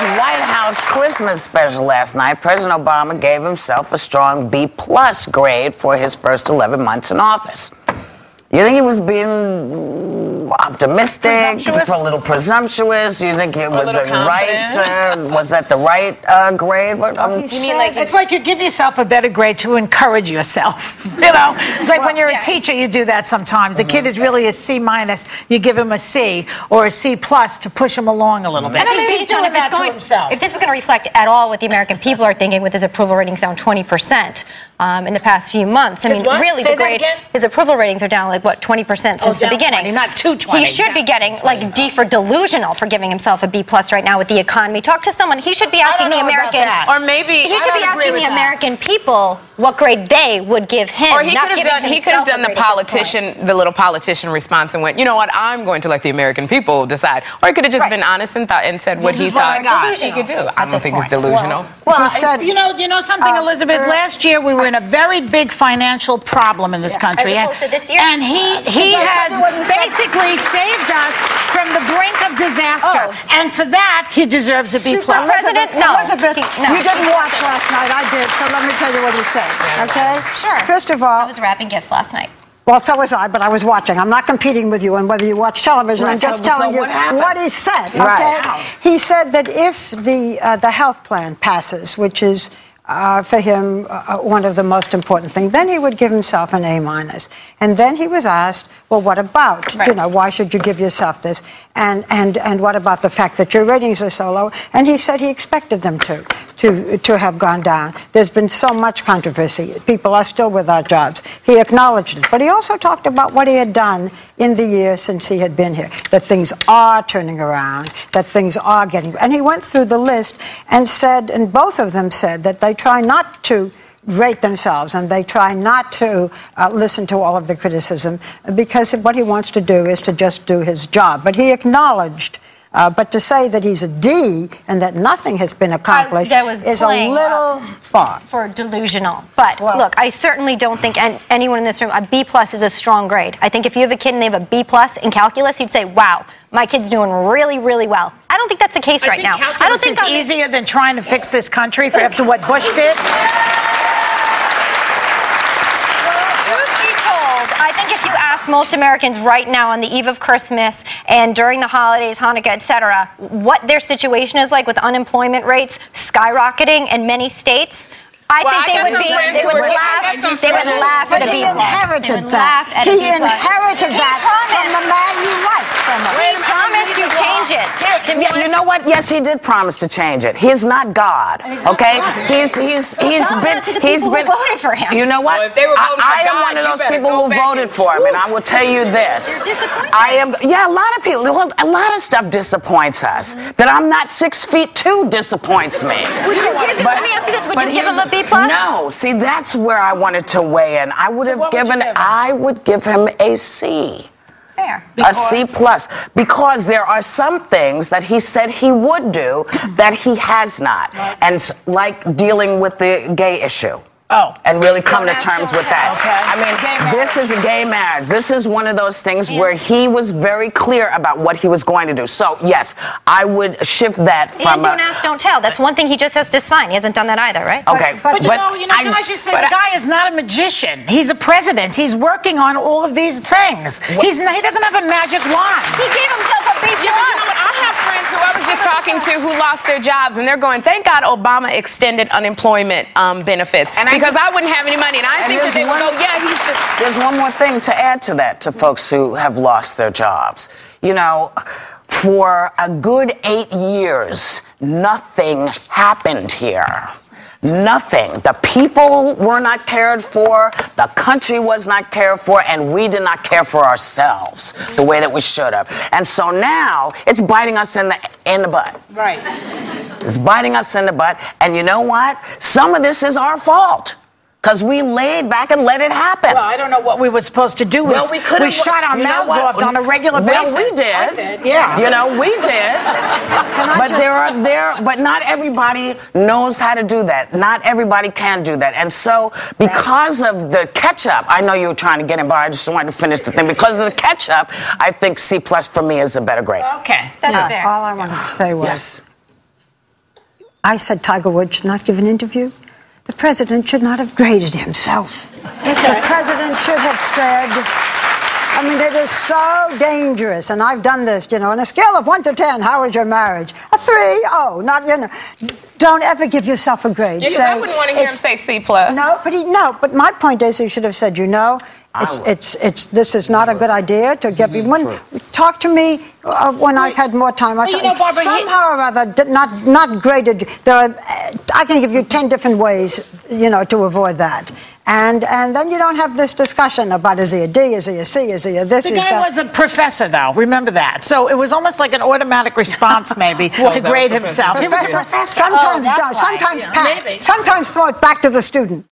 his White House Christmas special last night, President Obama gave himself a strong B+ grade for his first 11 months in office. You think he was being optimistic, a little presumptuous? You think it was was that the right grade? It's like you give yourself a better grade to encourage yourself. You know, it's like when you're a teacher, you do that sometimes. The kid is really a C-, you give him a C or a C+ to push him along a little bit. And I think he's doing that to himself. If this is going to reflect at all what the American people are thinking, with his approval ratings down 20% in the past few months. I mean, really, the grade, his approval ratings are down like what, 20% since the beginning. 20, not 220. He should be getting like D for delusional for giving himself a B+ right now with the economy. Talk to someone. He should be asking the American, or maybe he should be asking the American people what grade they would give him. Or he could have done the little politician response and went, you know what, I'm going to let the American people decide. Or he could have just been honest and said what he thought he could do. I don't think it's delusional. Well, he said, you know something, Elizabeth. Last year we were in a very big financial problem in this country, as opposed to this year? and he has basically saved us from the brink of disaster, and for that he deserves a B+. President, Elizabeth, you didn't watch last night. I did, so let me tell you what he said. Okay? Sure. First of all, I was wrapping gifts last night. Well, so was I, but I was watching. I'm not competing with you on whether you watch television. I'm just telling you what he said. Okay? He said that if the health plan passes, which is for him one of the most important things, then he would give himself an A-. And then he was asked, well, what about, you know, why should you give yourself this? And what about the fact that your ratings are so low? And he said he expected them to have gone down. There's been so much controversy. People are still without jobs. He acknowledged it. But he also talked about what he had done in the years since he had been here, that things are turning around, that things are getting... And he went through the list and said, and both of them said, that they try not to rate themselves and they try not to listen to all of the criticism, because what he wants to do is to just do his job. But he acknowledged, but to say that he's a D and that nothing has been accomplished is a little far. For delusional. But look, I certainly don't think anyone in this room, a B+ is a strong grade. I think if you have a kid and they have a B+ in calculus, you'd say, wow, my kid's doing really, really well. I don't think that's the case right now. I don't think it's easier than trying to fix this country after what Bush did. I think if you ask most Americans right now on the eve of Christmas and during the holidays, Hanukkah, etc., what their situation is like with unemployment rates skyrocketing in many states, I think they would laugh at a B+. He inherited that. He inherited that from the man you like so much. He promised to change it. You know what? Yes, he did promise to change it. He's not God, okay? He's been voted for him. You know what? Well, if they were voting for I am God, one of those better people who voted for him, and I will tell you this. You're disappointed. A lot of people. Well, a lot of stuff disappoints us. That I'm not 6'2" disappoints me. Let me ask you this: would you give him a B+? No. See, that's where I wanted to weigh in. I would give him a C. Fair. A C+, because there are some things that he said he would do that he has not, and like dealing with the gay issue. And really come to terms with that. I mean, this is a gay marriage. This is one of those things where he was very clear about what he was going to do. So, yes, I would shift that from... And don't ask, don't tell. That's one thing he just has to sign. He hasn't done that either, right? Okay. But you know, guys, you say the guy is not a magician. He's a president. He's working on all of these things. He doesn't have a magic wand. He gave himself a B+. You know what? I have friends who I was just talking to who lost their jobs, and they're going, thank God Obama extended unemployment benefits. Because I wouldn't have any money, and I think that they would go, yeah, There's one more thing to add to that, to folks who have lost their jobs. You know, for a good 8 years, nothing happened here. Nothing. The people were not cared for, the country was not cared for, and we did not care for ourselves the way that we should have. And so now, it's biting us in the butt. Right. It's biting us in the butt, and you know what? Some of this is our fault. Because we laid back and let it happen. Well, I don't know what we were supposed to do. Well, we shut our mouths off on a regular basis. Well, we did. I did. Yeah. You know, we did. But not everybody knows how to do that. Not everybody can do that. And so, because of the catch-up, I know you were trying to get in, but I just wanted to finish the thing. Because of the catch-up, I think C+ for me is a better grade. Okay. That's fair. All I wanted to say was... Yes. I said Tiger Woods should not give an interview. The president should not have graded himself. The president should have said, I mean, it is so dangerous, and I've done this, on a scale of 1 to 10, how is your marriage? A 3, oh, not, don't ever give yourself a grade. Yeah, I wouldn't want to hear him say C+. No, but my point is, he should have said, this is not a good idea to get me. Talk to me when I've had more time. Barbara, somehow or other, not graded. I can give you 10 different ways, to avoid that. And then you don't have this discussion about is he a D, is he a C, is he a this, the guy was a professor, though. Remember that. So it was almost like an automatic response, maybe, to grade himself. He was a professor. Sometimes throw it back to the student.